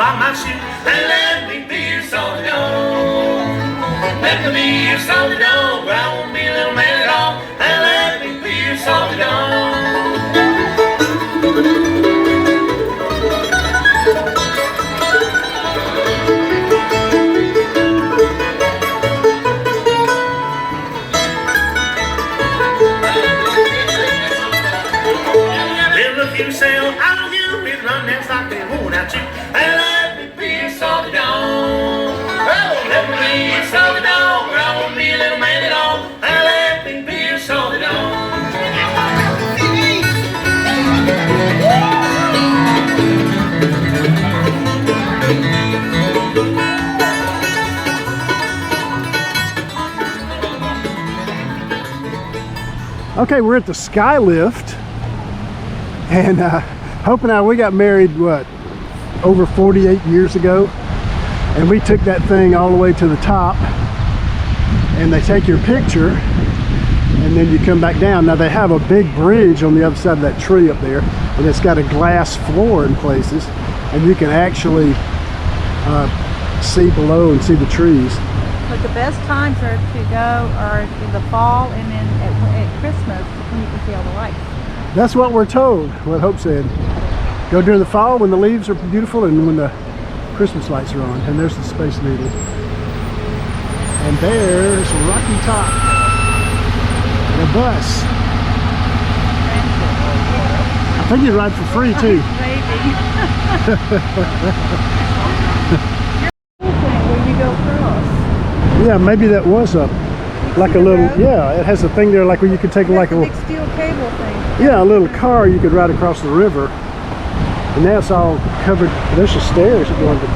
by my shoe and let me be your salty dog. Let me be your salty dog. I won't be a little man at all. And let me be your salty dog. You sail out of you and run next like they won't at you. And let me be your salty dog. Oh, let me be your salty dog. I won't be a little man at all. And let me be your salty dog. Okay, we're at the Sky Lift. And Hope and I, we got married, what, over 48 years ago. And we took that thing all the way to the top. And they take your picture. And then you come back down. Now they have a big bridge on the other side of that tree up there. And it's got a glass floor in places. And you can actually see below and see the trees. But the best times are to go are in the fall and then at Christmas when you can see all the lights. That's what we're told, what Hope said. Go during the fall when the leaves are beautiful and when the Christmas lights are on. And there's the Space Needle. And there's Rocky Top. The bus. I think you ride for free too. Maybe. Where you go across. Yeah, maybe that was like a little, yeah, it has a thing there like where you could take like a big steel cable thing. Yeah, a little car you could ride across the river. And now it's all covered. There's the stairs going to,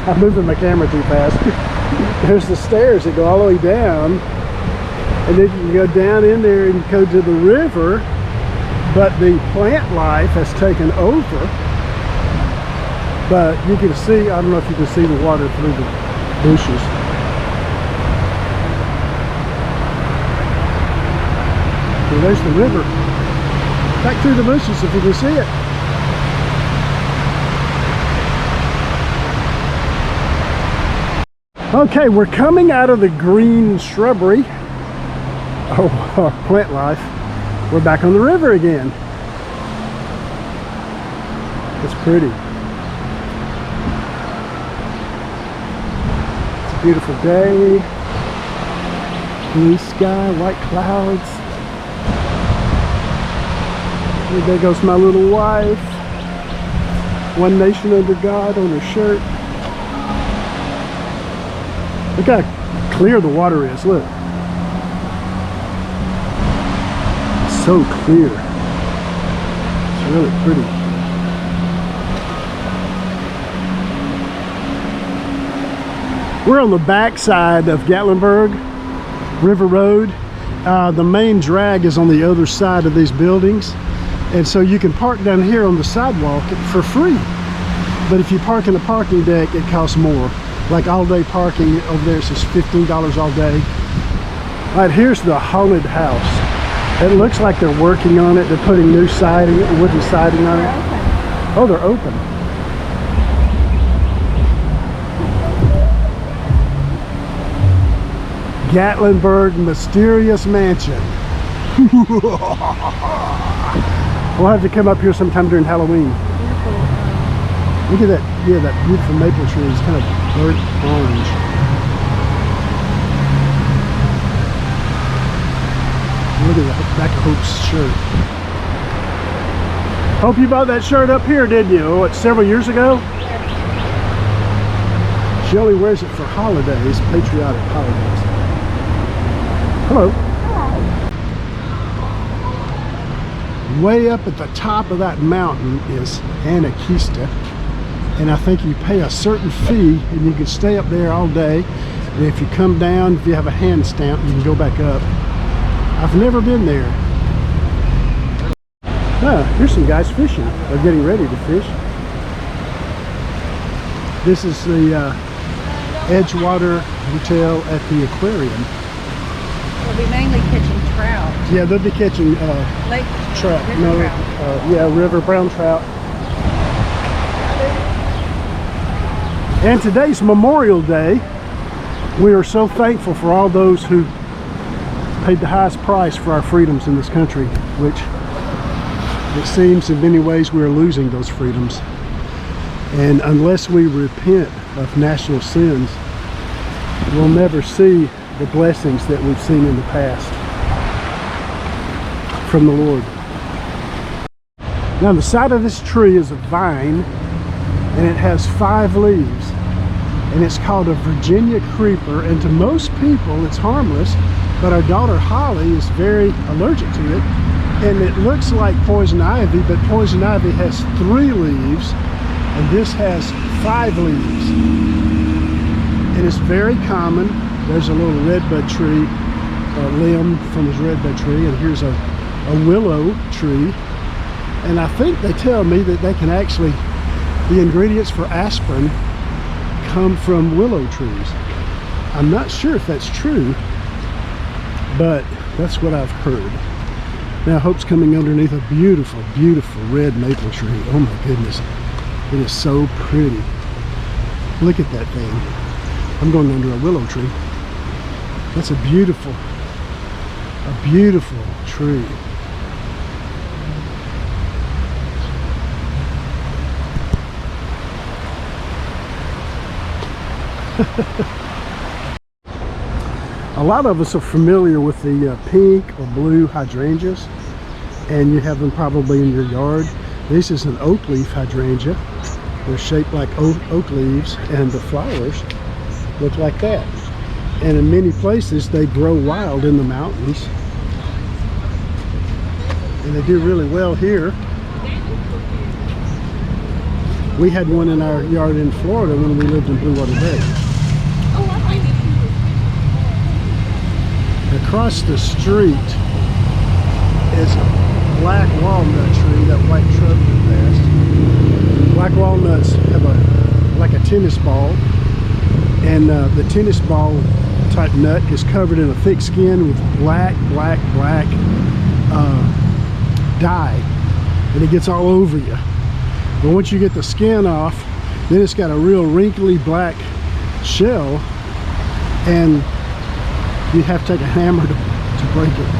I'm moving my camera too fast. There's the stairs that go all the way down. And then you can go down in there and go to the river. But the plant life has taken over. But you can see, I don't know if you can see the water through the bushes. Well, there's the river. Back through the bushes if you can see it. Okay, we're coming out of the green shrubbery. Oh, plant life. We're back on the river again. It's pretty. It's a beautiful day. Blue sky, white clouds. There goes my little wife. One nation under God on her shirt. Look how clear the water is, look. It's so clear. It's really pretty. We're on the back side of Gatlinburg River Road. The main drag is on the other side of these buildings. And so you can park down here on the sidewalk for free. But if you park in the parking deck, it costs more. Like all day parking over there says $15 all day. All right, here's the haunted house. It looks like they're working on it. They're putting new siding, wooden siding on it. Oh, they're open. Gatlinburg Mysterious Mansion. We'll have to come up here sometime during Halloween. Look at that, yeah, that beautiful maple tree is kind of burnt orange. Look at the back of Hope's shirt. Hope you bought that shirt up here, didn't you? What, several years ago? She only wears it for holidays, patriotic holidays. Hello. Way up at the top of that mountain is Anarchista, and I think you pay a certain fee and you can stay up there all day, and if you come down, if you have a hand stamp, you can go back up. I've never been there. Here's some guys fishing. They're getting ready to fish. This is the Edgewater Hotel at the aquarium. They'll be mainly catching trout. Yeah, they'll be catching lake trout. River trout. Yeah, river brown trout. And today's Memorial Day. We are so thankful for all those who paid the highest price for our freedoms in this country, which it seems in many ways we are losing those freedoms. And unless we repent of national sins, we'll never see the blessings that we've seen in the past from the Lord. Now, on the side of this tree is a vine, and it has 5 leaves, and it's called a Virginia creeper. And to most people it's harmless, but our daughter Holly is very allergic to it, and it looks like poison ivy, but poison ivy has 3 leaves and this has 5 leaves, and it's very common. There's a little redbud tree, a limb from this redbud tree, and here's a willow tree, and I think they tell me that they can actually, the ingredients for aspirin come from willow trees. I'm not sure if that's true, but that's what I've heard. Now Hope's coming underneath a beautiful, beautiful red maple tree. Oh my goodness, it is so pretty. Look at that thing. I'm going under a willow tree. That's a beautiful tree. A lot of us are familiar with the pink or blue hydrangeas, and you have them probably in your yard. This is an oak leaf hydrangea. They're shaped like oak leaves, and the flowers look like that. And in many places they grow wild in the mountains, and they do really well here. We had one in our yard in Florida when we lived in Blue Water Bay. Across the street is a black walnut tree, that white truck that passed. Black walnuts have like a tennis ball, and the tennis ball type nut is covered in a thick skin with black dye, and it gets all over you. But once you get the skin off, then it's got a real wrinkly black shell, and you have to take a hammer to break it.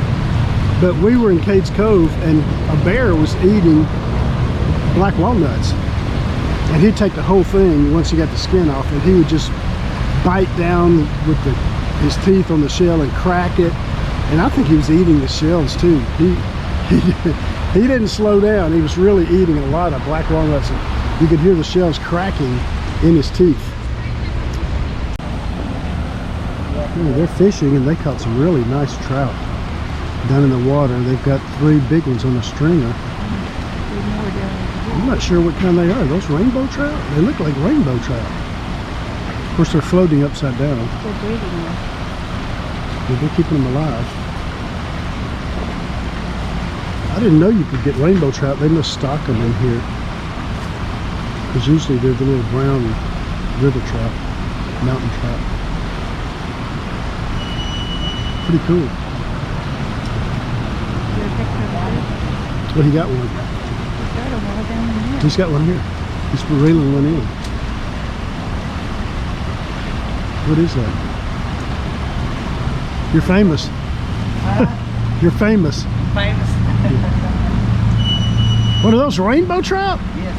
But we were in Cades Cove, and a bear was eating black walnuts, and he'd take the whole thing once he got the skin off, and he would just bite down with his teeth on the shell and crack it. And I think he was eating the shells too. He didn't slow down. He was really eating a lot of black walnuts, and you could hear the shells cracking in his teeth. Yeah, they're fishing, and they caught some really nice trout down in the water. They've got 3 big ones on a stringer. I'm not sure what kind they are. Those rainbow trout? They look like rainbow trout. Of course, they're floating upside down. They're breeding them. They're keeping them alive. I didn't know you could get rainbow trout. They must stock them in here, because usually they're the little brown river trout, mountain trout. Pretty cool. Well, he got one. He's got one here. He's reeling one in. What is that? You're famous. You're famous. What are those, rainbow trout? Yes.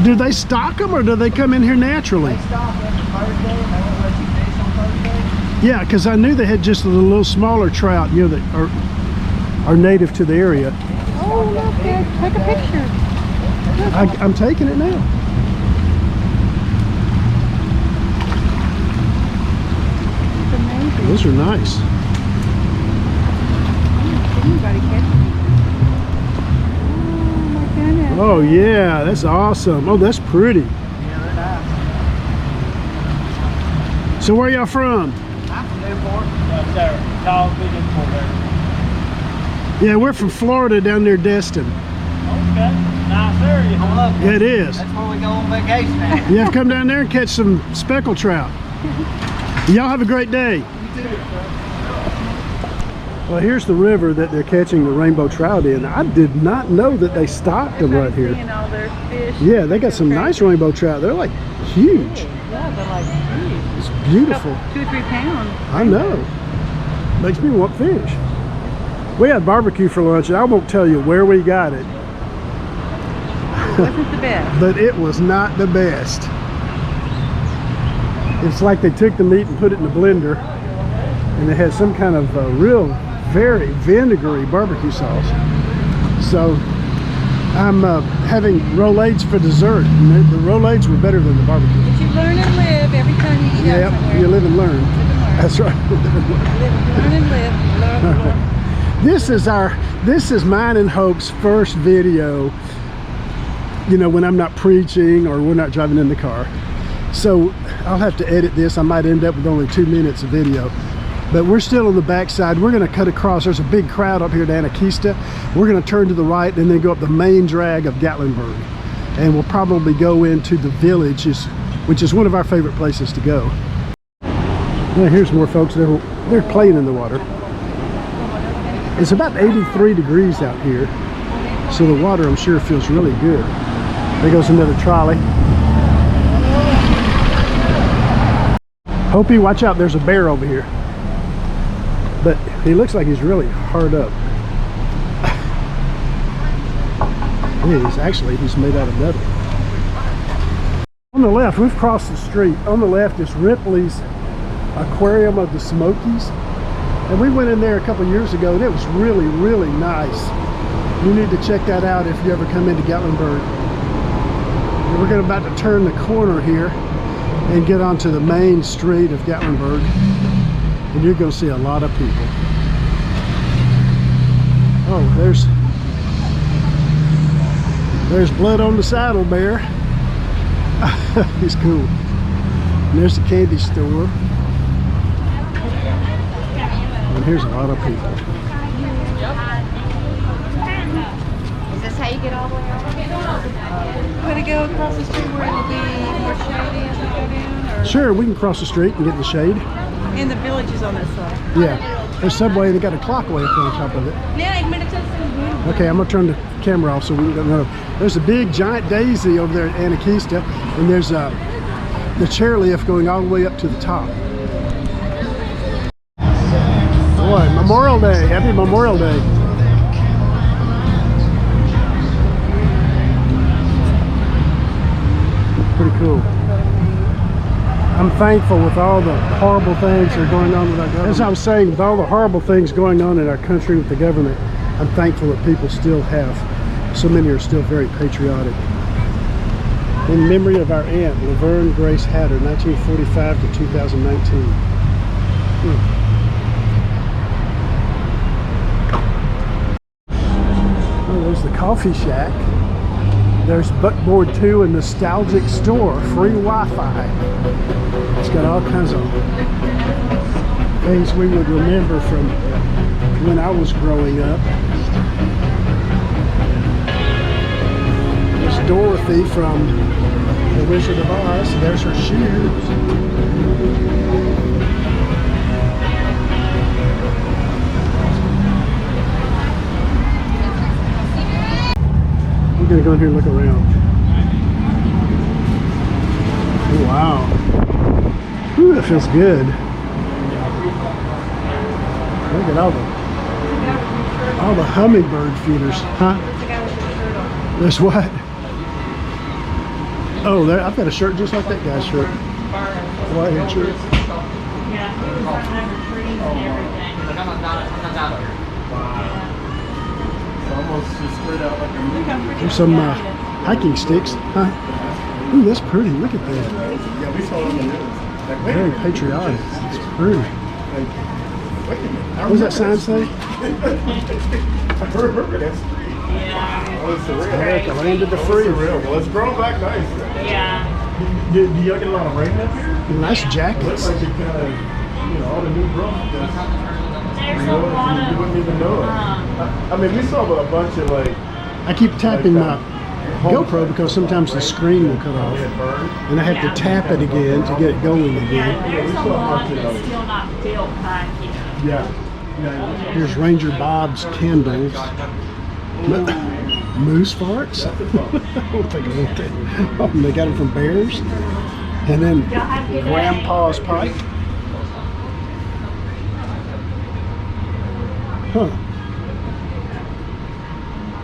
Do they stock them, or do they come in here naturally? They stock every Thursday, and they won't let you fish on Thursday. Yeah, because I knew they had just a little smaller trout, you know, that are native to the area. Oh, look, Dad, take a picture. I'm taking it now. It's amazing. Those are nice. Anybody catch them? Oh my goodness. Oh yeah, that's awesome. Oh, that's pretty. Yeah, they're nice. So where y'all from? I'm from Newport. Up there. Tall, big Newport there. Yeah, we're from Florida, down near Destin. Okay. Nice area. I love it. It is. That's where we go on vacation at. You have to come down there and catch some speckled trout. Y'all have a great day. Well, here's the river that they're catching the rainbow trout in. I did not know that they stocked them right here. Seeing all their fish. Yeah, they got some nice rainbow trout. They're like huge. Yeah, they're like huge. It's beautiful. 2 or 3 pounds. I know. Makes me want fish. We had barbecue for lunch, and I won't tell you where we got it. It wasn't the best. But it was not the best. It's like they took the meat and put it in the blender, and it had some kind of real, very vinegary barbecue sauce. So I'm having rollades for dessert, and the rollades were better than the barbecue. But you learn and live every time you eat out somewhere. You live and learn. That's right. Learn and live. Learn. This is mine and Hope's first video, you know, when I'm not preaching or we're not driving in the car. So I'll have to edit this. I might end up with only 2 minutes of video. But we're still on the backside. We're going to cut across. There's a big crowd up here at Anakeesta. We're going to turn to the right and then go up the main drag of Gatlinburg. And we'll probably go into the villages, which is one of our favorite places to go. Now here's more folks. They're playing in the water. It's about 83 degrees out here. So the water, I'm sure, feels really good. There goes another trolley. Hopi, watch out, there's a bear over here. But he looks like he's really hard up. He's made out of metal. On the left, we've crossed the street. On the left is Ripley's Aquarium of the Smokies. And we went in there a couple years ago, and it was really, really nice. You need to check that out if you ever come into Gatlinburg. And we're about to turn the corner here and get onto the main street of Gatlinburg. And you're going to see a lot of people. Oh, there's blood on the saddle bear. He's cool. And there's the candy store. And here's a lot of people. Is this how you get all the way over? We're going to go across the street where it'll be more shady as we go down? Or Sure, we can cross the street and get in the shade. in the villages on this side. Yeah. There's Subway, they got a clockway up on top of it. Okay, I'm gonna turn the camera off so we can know. There's a big giant daisy over there at Anakeesta, and there's the chairlift going all the way up to the top. Boy, Memorial Day, happy Memorial Day. Pretty cool. I'm thankful with all the horrible things that are going on with our government. As I was saying, with all the horrible things going on in our country with the government, I'm thankful that people still have, so many are still very patriotic. In memory of our aunt, Laverne Grace Hatter, 1945 to 2019. Oh, there's the coffee shack. There's Buckboard 2, a nostalgic store, free Wi-Fi. It's got all kinds of things we would remember from when I was growing up. There's Dorothy from The Wizard of Oz. There's her shoes. We're gonna go in here and look around. Oh, wow. Ooh, that feels good. Look at all the hummingbird feeders, huh? There's what? Oh, there, I've got a shirt just like that guy's shirt. White shirt. There's some hiking sticks, huh? Ooh, that's pretty. Look at that. Very patriotic. It's pretty. What does that sign say? America, land of the free. Well, it's grown back nice. Yeah. Do y'all get a lot of rain up here? Nice jackets. Looks like it kind of, all the new growth. There's a lot You wouldn't even know it. I mean, we saw a bunch of I keep tapping my GoPro because sometimes the screen will cut off. And I have to tap it again to get it going again. There's a lot that's still not built back here. Yeah. Here's Ranger Bob's candles. Moose farts? I don't think I want that. Oh, they got them from bears? And then Y'all have a good day. Grandpa's pipe. Huh.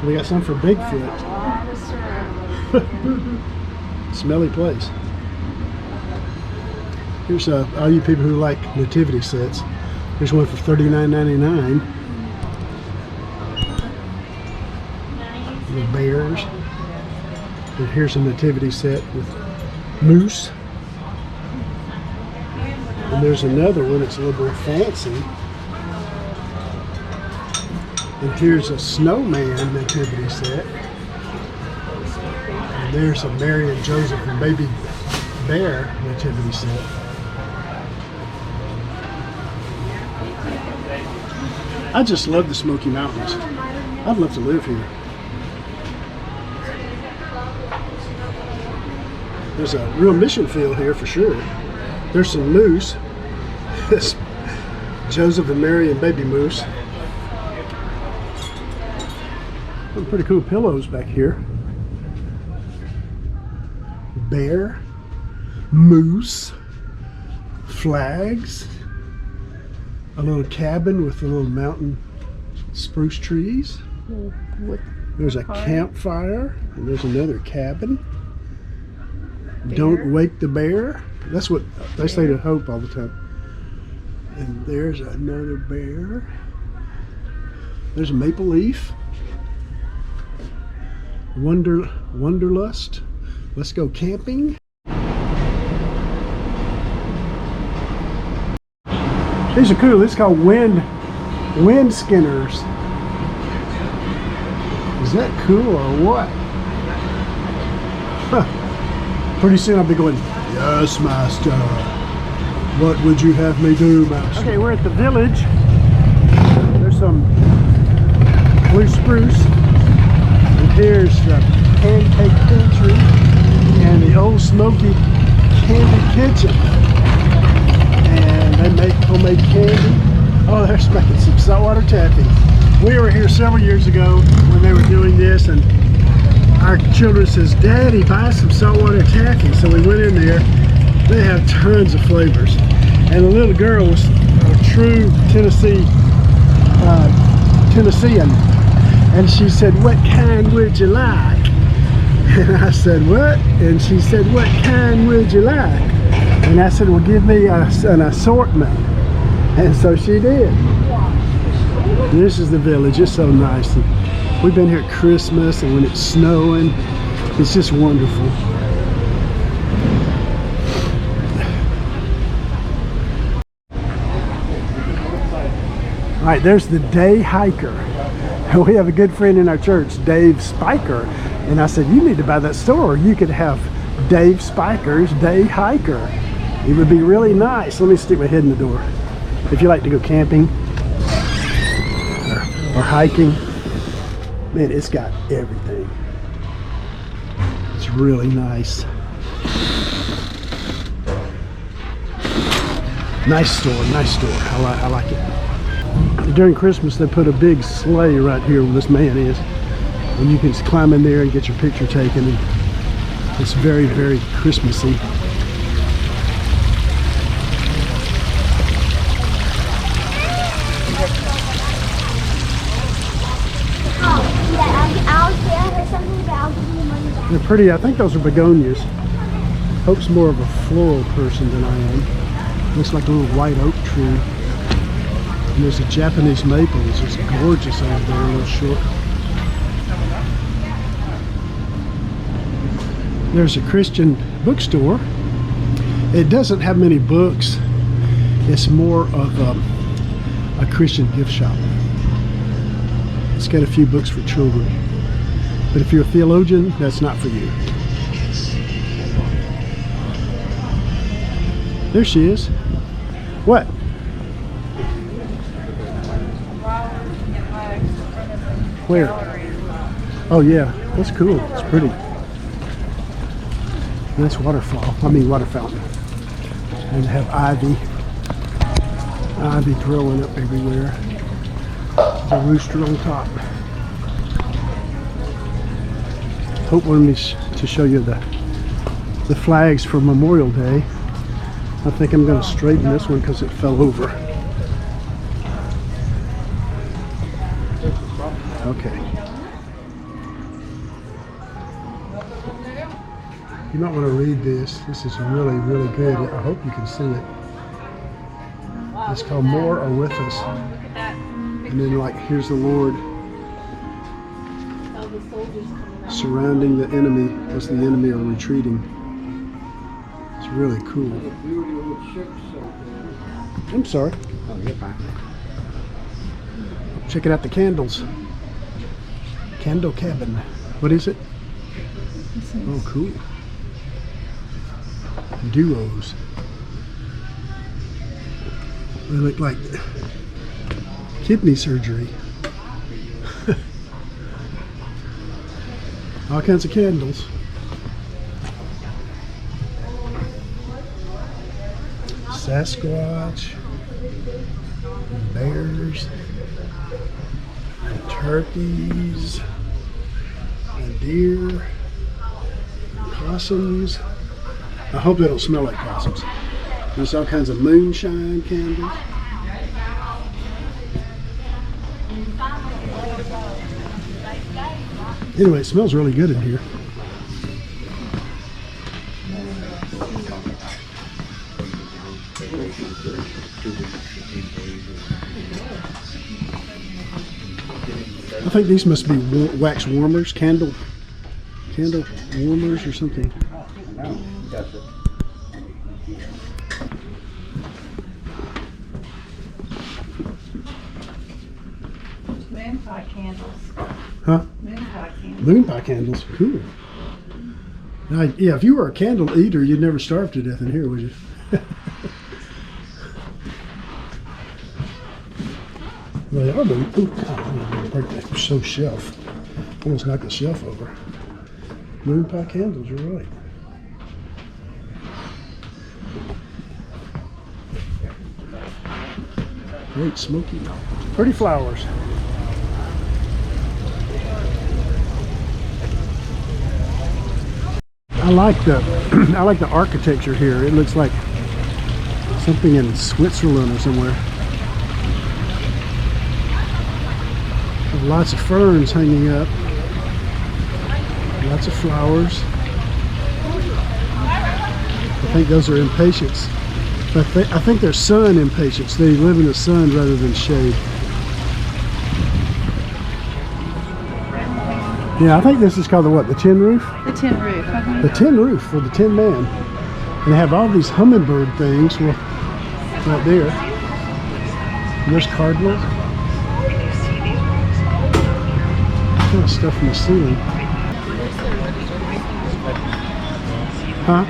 We got some for Bigfoot. Smelly place. Here's all you people who like nativity sets. Here's one for $39.99. The bears. And here's a nativity set with moose. And there's another one that's a little more fancy. And here's a snowman nativity set. And there's a Mary and Joseph and baby bear nativity set. I just love the Smoky Mountains. I'd love to live here. There's a real mission field here for sure. There's some moose. This Joseph and Mary and baby moose. Some pretty cool pillows back here. Bear, moose, flags, a little cabin with a little mountain spruce trees. There's a campfire, and there's another cabin. Don't wake the bear. That's what they say to Hope all the time. And there's another bear. There's a maple leaf. Wanderlust. Let's go camping. These are cool. It's called wind skinners. Is that cool or what? Huh. Pretty soon I'll be going, yes, master. What would you have me do, master? Okay, we're at the village. There's some blue spruce. And here's the pancake pantry and the old Smoky candy kitchen. And they make homemade candy. Oh, they're making some saltwater taffy. We were here several years ago when they were doing this, and our children says, Daddy, buy some saltwater taffy. So we went in there. They have tons of flavors. And the little girl was a true Tennessean. And she said, what kind would you like? And I said, what? And she said, what kind would you like? And I said, well, give me an assortment. And so she did. This is the village. It's so nice. And we've been here at Christmas, and when it's snowing, it's just wonderful. All right, there's the day hiker. We have a good friend in our church, Dave Spiker. And I said, you need to buy that store. You could have Dave Spiker's Day Hiker. It would be really nice. Let me stick my head in the door. If you like to go camping or hiking, man, it's got everything. It's really nice. Nice store, nice store. I like it. During Christmas, they put a big sleigh right here where this man is. And you can climb in there and get your picture taken. And it's very, very Christmassy. They're pretty. I think those are begonias. Hope's more of a floral person than I am. Looks like a little white oak tree. And there's a Japanese maple. It's just gorgeous over there, a little short. There's a Christian bookstore. It doesn't have many books. It's more of a Christian gift shop. It's got a few books for children. But if you're a theologian, that's not for you. There she is. What? Where? Oh yeah, that's cool. It's pretty. Nice waterfall. I mean water fountain. And they have ivy growing up everywhere. There's a rooster on top. Hope wanted me to show you the the flags for Memorial Day. I think I'm going to straighten this one because it fell over. Okay. You might want to read this. This is really, really good. I hope you can see it. It's called More Are With Us. And then like, here's the Lord surrounding the enemy as the enemy are retreating. It's really cool. I'm sorry. Oh, you're fine. Checking out the candles. Candle cabin. What is it? Oh, cool. Duos. They look like kidney surgery. All kinds of candles. Sasquatch, and bears, and turkeys, and deer, possums. I hope they don't smell like possums. There's all kinds of moonshine candles. Anyway, it smells really good in here. I think these must be wax warmers, candle warmers or something. No, that's it. Moon pie candles. Huh? Moon pie candles. Moon pie candles, cool. Now, yeah, if you were a candle eater, you'd never starve to death in here, would you? Well, they are moon. Ooh, God, I'm gonna break that shelf. Almost knocked the shelf over. Moon pie candles, you're right. Great Smoky. Pretty flowers. I like the architecture here. It looks like something in Switzerland or somewhere. Lots of ferns hanging up. Lots of flowers. I think those are impatiens. But I think they're sun impatiens. They live in the sun rather than shade. Yeah, I think this is called the what? The tin roof? The tin roof. The tin roof for the Tin Man. And they have all these hummingbird things right there. And there's cardinals. Kind of stuff from the ceiling. Huh?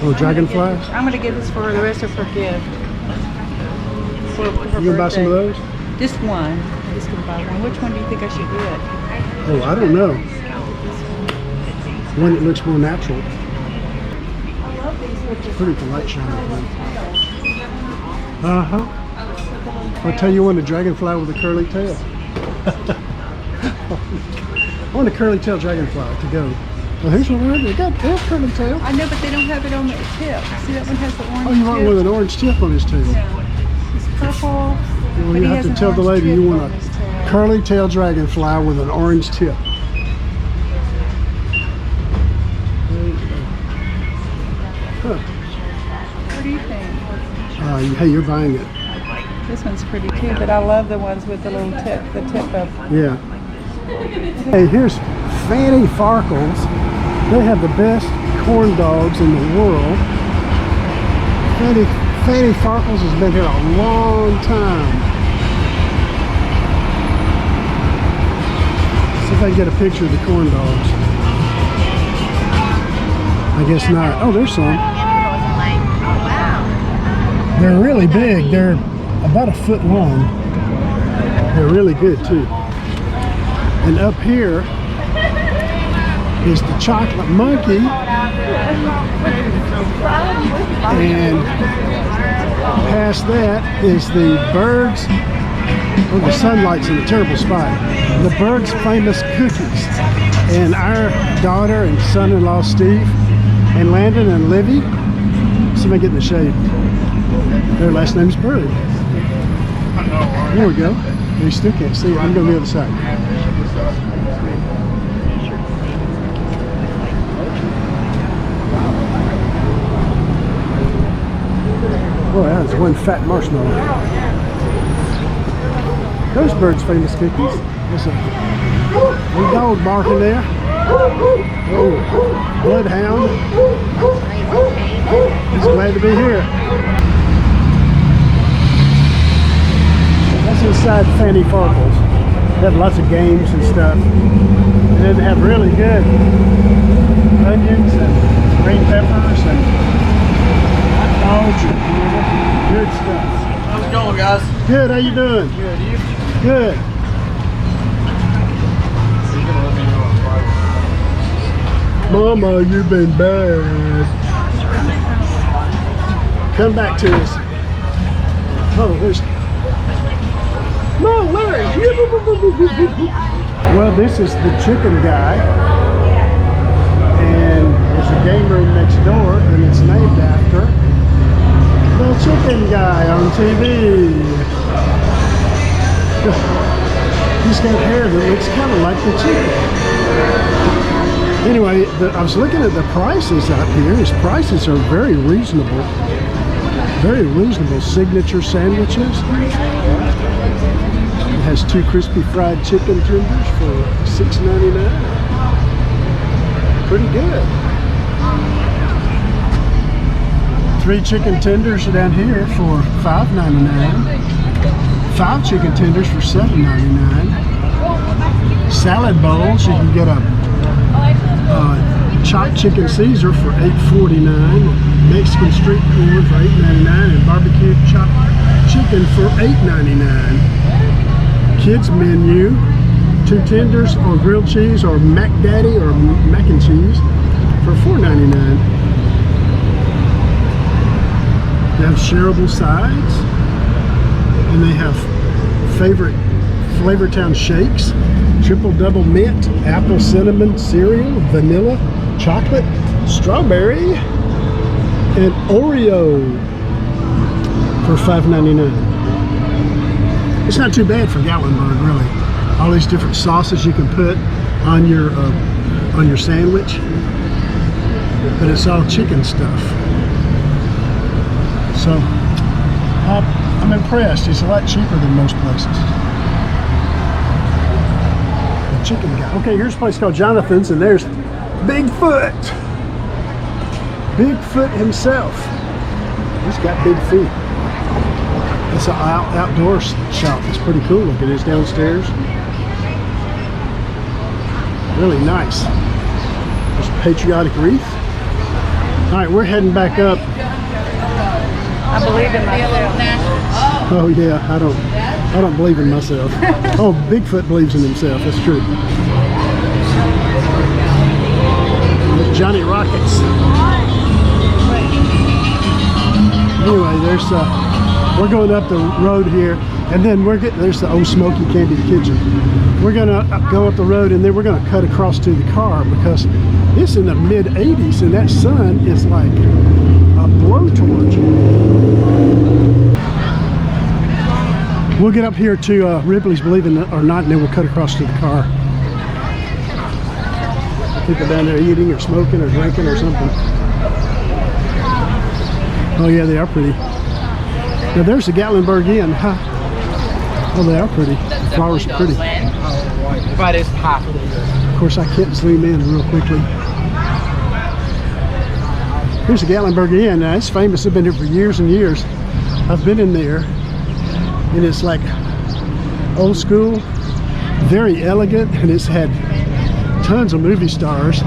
Oh, dragonflies? I'm going to get this for the rest of her gift. For her You gonna buy some of birthday. those? Just one. Just gonna buy one. Which one do you think I should get? Oh, I don't know. One that looks more natural. I love these with the Pretty polite shiny thing. Uh-huh. I'll tell you one, a dragonfly with a curly tail. I want a curly tail dragonfly to go. Well, here's one right there. They got a curly tail. I know, but they don't have it on the tip. See, that one has the orange Oh, you want tip? one with an orange tip on his tail? Yeah. It's purple. Well, but you he have has to an tell the orange lady tip you on want his a tail. curly tail dragonfly with an orange tip. Huh. What do you think? Hey, you're buying it. This one's pretty too, but I love the ones with the little tip, the tip of. Yeah. Hey, here's Fanny Farkles. They have the best corn dogs in the world. Fanny Farkles has been here a long time. See if I can get a picture of the corn dogs. I guess not. Oh, there's some. They're really big. They're about a foot long. They're really good too. And up here is the chocolate monkey. And past that is the birds. Oh, the sunlight's in a terrible spot. The birds' famous cookies. And our daughter and son-in-law Steve And Landon and Livy. Somebody get in the shade. Their last name's Bird. There we go. You still can't see it. I'm going to the other side. Boy, that's one fat marshmallow. Those Bird's famous cookies. There's a little dog barking there. Oh, bloodhound. He's glad to be here. That's inside Fanny Farkle's. They have lots of games and stuff. And then they have really good onions and green peppers and hot dogs and good stuff. How's it going, guys? Good, how you doing? Good, you? Good. Mama, you've been bad. Come back to us. Oh, there's... No, Larry! Well, this is the chicken guy. And there's a game room next door, and it's named after the chicken guy on TV. He's got hair that looks kind of like the chicken. Anyway, I was looking at the prices out here. His prices are very reasonable. Very reasonable. Signature sandwiches. It has 2 crispy fried chicken tenders for $6.99. Pretty good. 3 chicken tenders down here for $5.99. 5 chicken tenders for $7.99. Salad bowls, you can get a chopped chicken Caesar for $8.49, Mexican street corn for $8.99, and barbecued chopped chicken for $8.99. Kids menu, 2 tenders or grilled cheese or Mac Daddy or mac and cheese for $4.99. They have shareable sides, and they have favorite Flavortown shakes, triple double mint, apple cinnamon cereal, vanilla, chocolate, strawberry, and Oreo for $5.99. It's not too bad for Gatlinburg, really. All these different sauces you can put on your sandwich, but it's all chicken stuff. So I'm impressed. It's a lot cheaper than most places. The chicken guy. Okay, here's a place called Jonathan's, and there's Bigfoot. Bigfoot himself. He's got big feet. It's an outdoor shop. It's pretty cool looking. It's downstairs. Really nice. There's a patriotic wreath. All right, we're heading back up. I believe in myself. Oh yeah, I don't believe in myself. Oh, Bigfoot believes in himself. That's true. Johnny Rockets. Anyway, we're going up the road here, and then there's the old Smoky Candy Kitchen. We're gonna go up the road, and then we're gonna cut across to the car because it's in the mid 80s, and that sun is like a blowtorch. We'll get up here to Ripley's Believe It or Not, and then we'll cut across to the car. People down there eating or smoking or drinking or something. Oh yeah, they are pretty. Now there's the Gatlinburg Inn, huh? Oh, they are pretty. The flowers are pretty. But it's hot. Of course, I can't zoom in real quickly. Here's the Gatlinburg Inn. Now, it's famous. I've been here for years and years. I've been in there, and it's like old school, very elegant, and it's had tons of movie stars.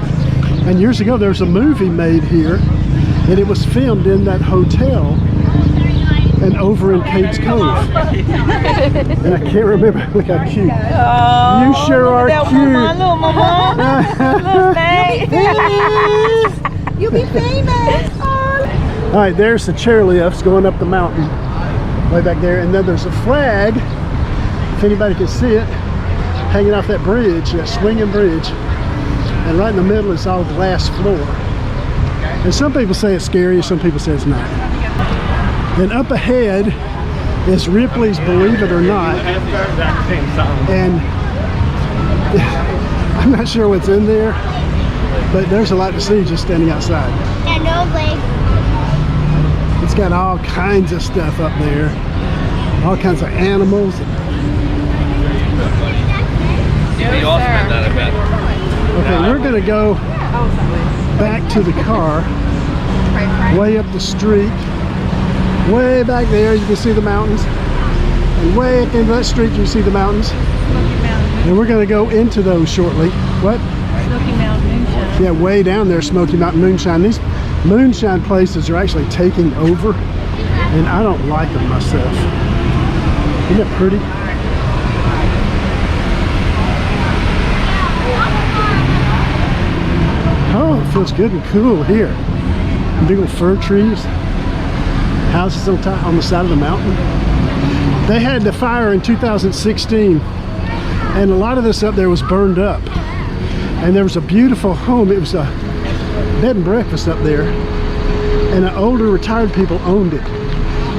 And years ago, there was a movie made here, and it was filmed in that hotel and over in Cades Cove. And I can't remember. Look how cute. Oh, You sure are cute. Little mama. Little thing. You'll be famous. All right, there's the chairlifts going up the mountain, way back there. And then there's a flag, if anybody can see it, hanging off that bridge, that swinging bridge. And right in the middle is all glass floor. And some people say it's scary, some people say it's not. And up ahead is Ripley's Believe It or Not. And I'm not sure what's in there, but there's a lot to see just standing outside. And no legs. It's got all kinds of stuff up there. All kinds of animals. Okay, we're gonna go back to the car, way up the street, way back there you can see the mountains, and way up into that street you see the mountains. And we're gonna go into those shortly. What? Smoky Mountain Moonshine. Yeah, way down there, Smoky Mountain Moonshine. These moonshine places are actually taking over, and I don't like them myself. Isn't that pretty? Oh, it feels good and cool here. Big old fir trees. Houses on the side of the mountain. They had the fire in 2016, and a lot of this up there was burned up. And there was a beautiful home. It was a bed and breakfast up there, and the older retired people owned it.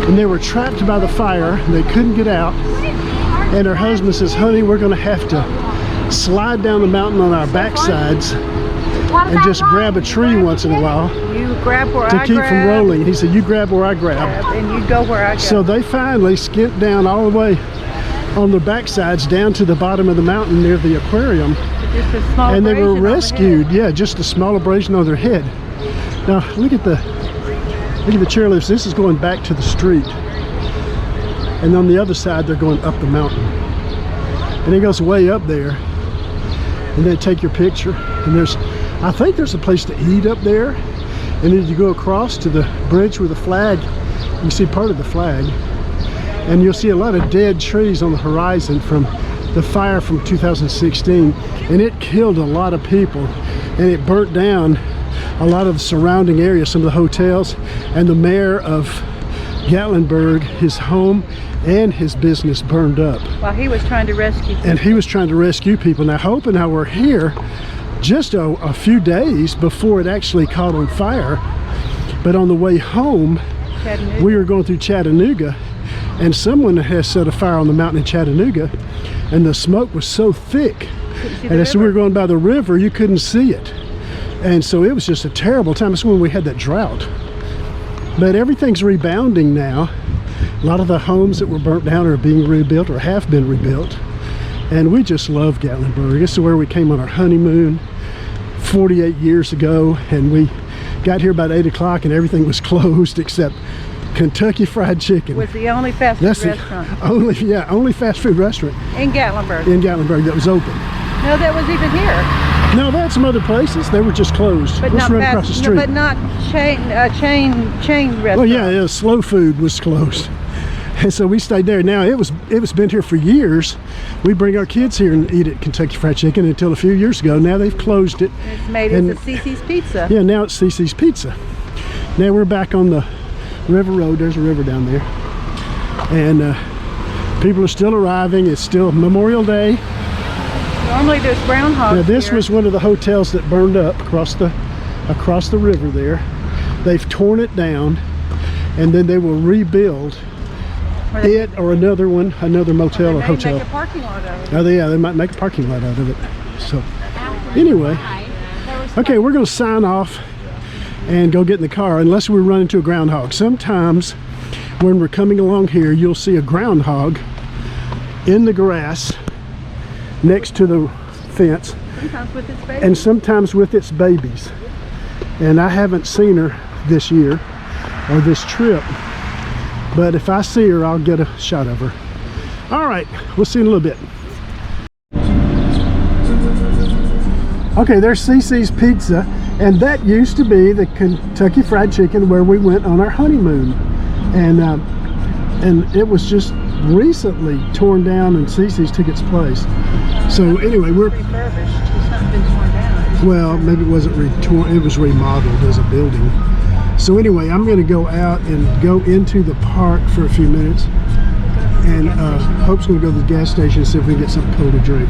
And they were trapped by the fire, and they couldn't get out. And her husband says, honey, we're gonna have to slide down the mountain on our backsides and just grab a tree once in a while You grab where to I keep grab, from rolling. He said, you grab where I grab. and you go where I go. So they finally skipped down all the way on their backsides down to the bottom of the mountain near the aquarium. Just a small And they were abrasion on the rescued. head. Yeah, just a small abrasion on their head. Now look at the chairlifts. This is going back to the street, and on the other side they're going up the mountain, and it goes way up there, and then take your picture. And I think there's a place to eat up there, and then you go across to the bridge with the flag. You see part of the flag, and you'll see a lot of dead trees on the horizon from the fire from 2016, and it killed a lot of people, and it burnt down a lot of the surrounding areas, some of the hotels. And the mayor of Gatlinburg, his home and his business burned up. While he was trying to rescue people. And he was trying to rescue people. Now Hope and I were here just a few days before it actually caught on fire, but on the way home Chattanooga. we were going through Chattanooga, and someone has set a fire on the mountain in Chattanooga, and the smoke was so thick, and as we were going by the river you couldn't see it. And so it was just a terrible time. It's when we had that drought. But everything's rebounding now. A lot of the homes that were burnt down are being rebuilt or have been rebuilt. And we just love Gatlinburg. This is where we came on our honeymoon 48 years ago. And we got here about 8 o'clock and everything was closed except Kentucky Fried Chicken. Was the only fast food restaurant. Only fast food restaurant in Gatlinburg. in Gatlinburg that was open. No, that was even here. No, they had some other places. They were just closed. But Let's not run fast, across the street. No, but not chain restaurant. Well, yeah, slow food was closed, and so we stayed there. Now it was been here for years. We bring our kids here and eat at Kentucky Fried Chicken until a few years ago. Now they've closed it. It's made into CC's Pizza. Yeah, now it's CC's Pizza. Now we're back on the River Road. There's a river down there, and people are still arriving. It's still Memorial Day. Normally there's groundhogs. Now this here. was one of the hotels that burned up across the river there. They've torn it down, and then they will rebuild it or another motel or hotel. Make a parking lot out of it. Oh, yeah, they might make a parking lot out of it. So anyway, okay, we're going to sign off and go get in the car unless we run into a groundhog. Sometimes when we're coming along here, you'll see a groundhog in the grass next to the fence, Sometimes with its baby. and sometimes with its babies. And I haven't seen her this year or this trip, but if I see her I'll get a shot of her. All right, we'll see you in a little bit. Okay, there's CC's Pizza, and that used to be the Kentucky Fried Chicken where we went on our honeymoon, and it was just recently torn down and CC's took its place. So anyway, we're refurbished. It's not been torn down. well, maybe it wasn't it was remodeled as a building. So anyway, I'm going to go out and go into the park for a few minutes, and Hope's going to go to the gas station and see if we can get something cold to drink.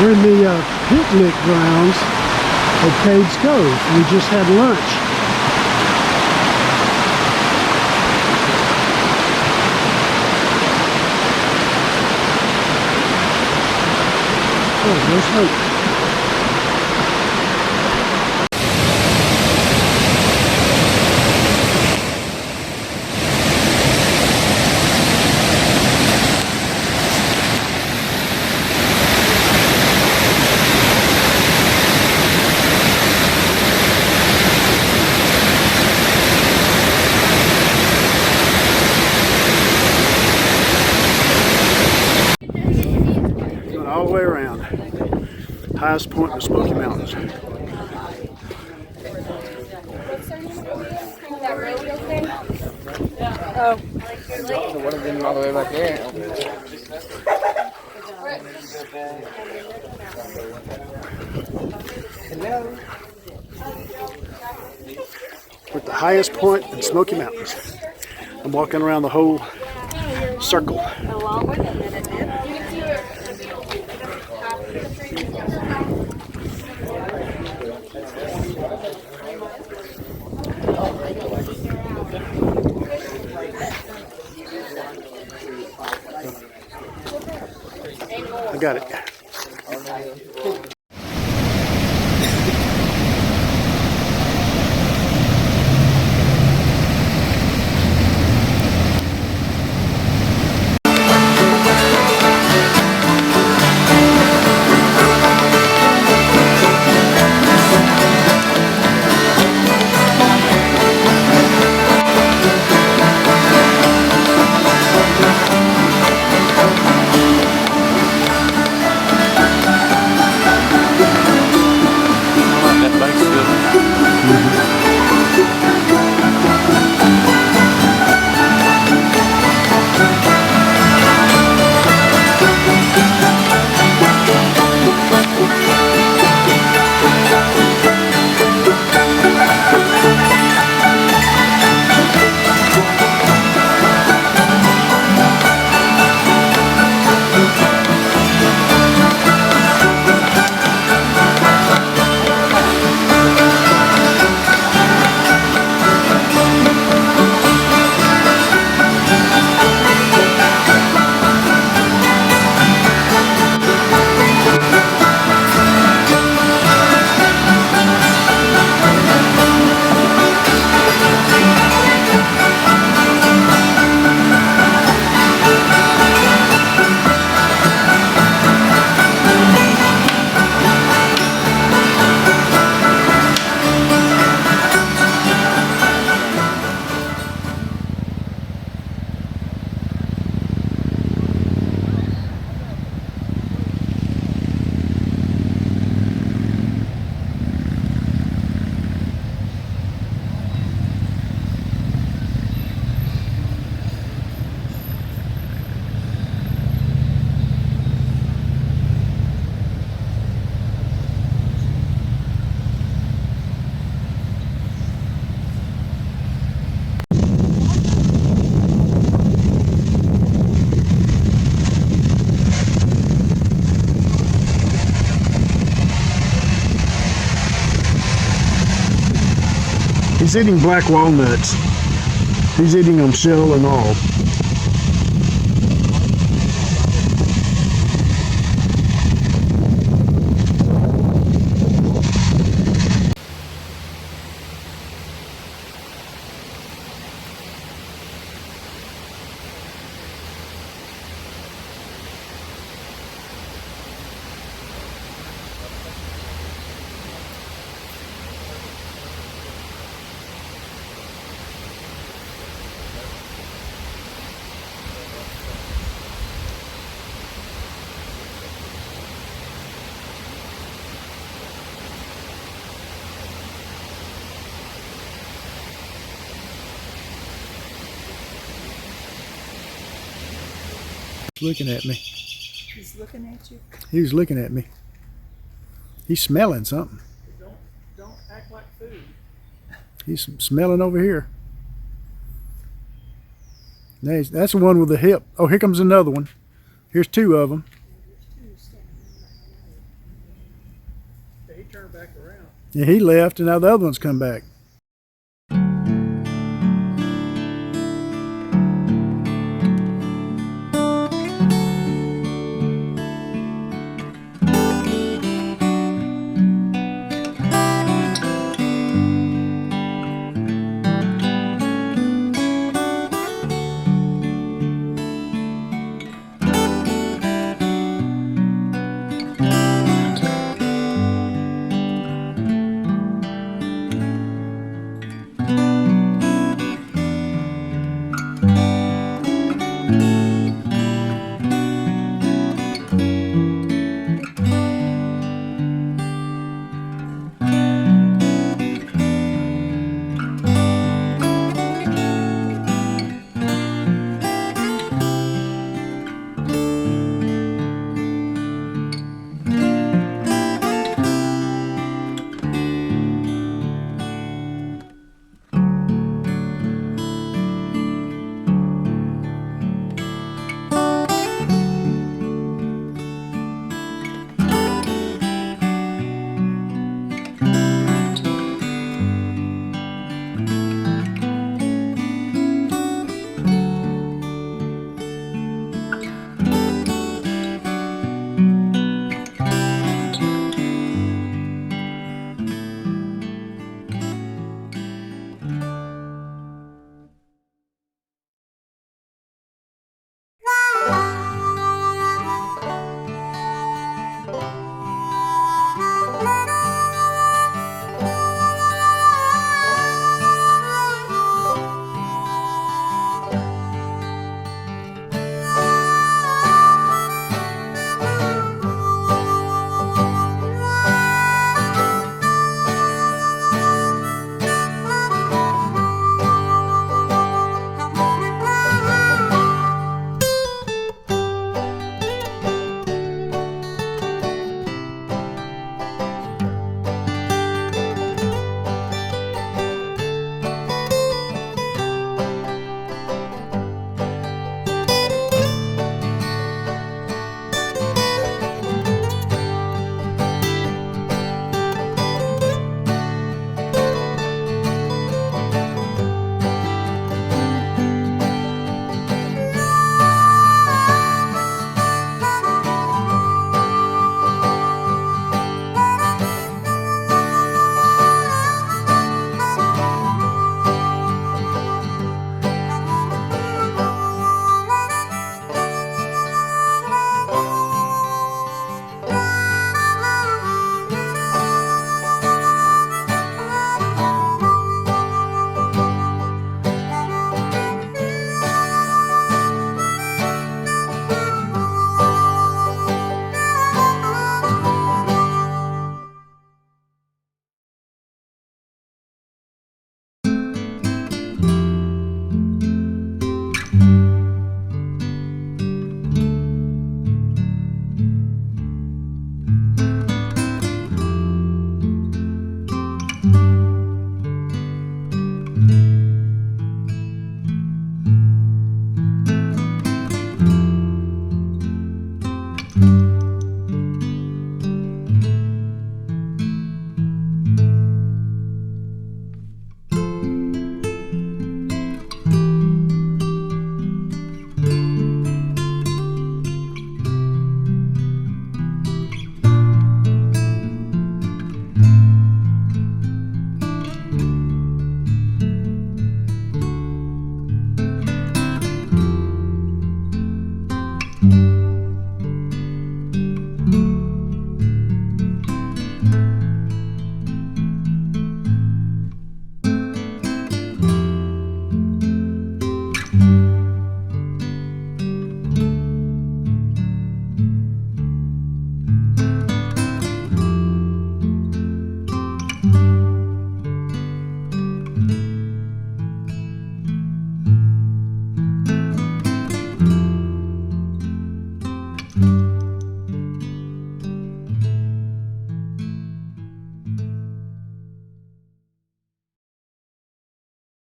We're in the picnic grounds at Cade's Cove. We just had lunch. Oh, there's Hope. All the way around. Highest point in the Smoky Mountains. Would have been all the way back there. We're at the highest point in Smoky Mountains. I'm walking around the whole circle. I got it. He's eating black walnuts. He's eating them shell and all. Looking at me. He's looking at you. He was looking at me. He's smelling something. Don't act like food. He's smelling over here. That's the one with the hip. Oh, here comes another one. Here's two of them. Yeah, he left, and now the other one's come back.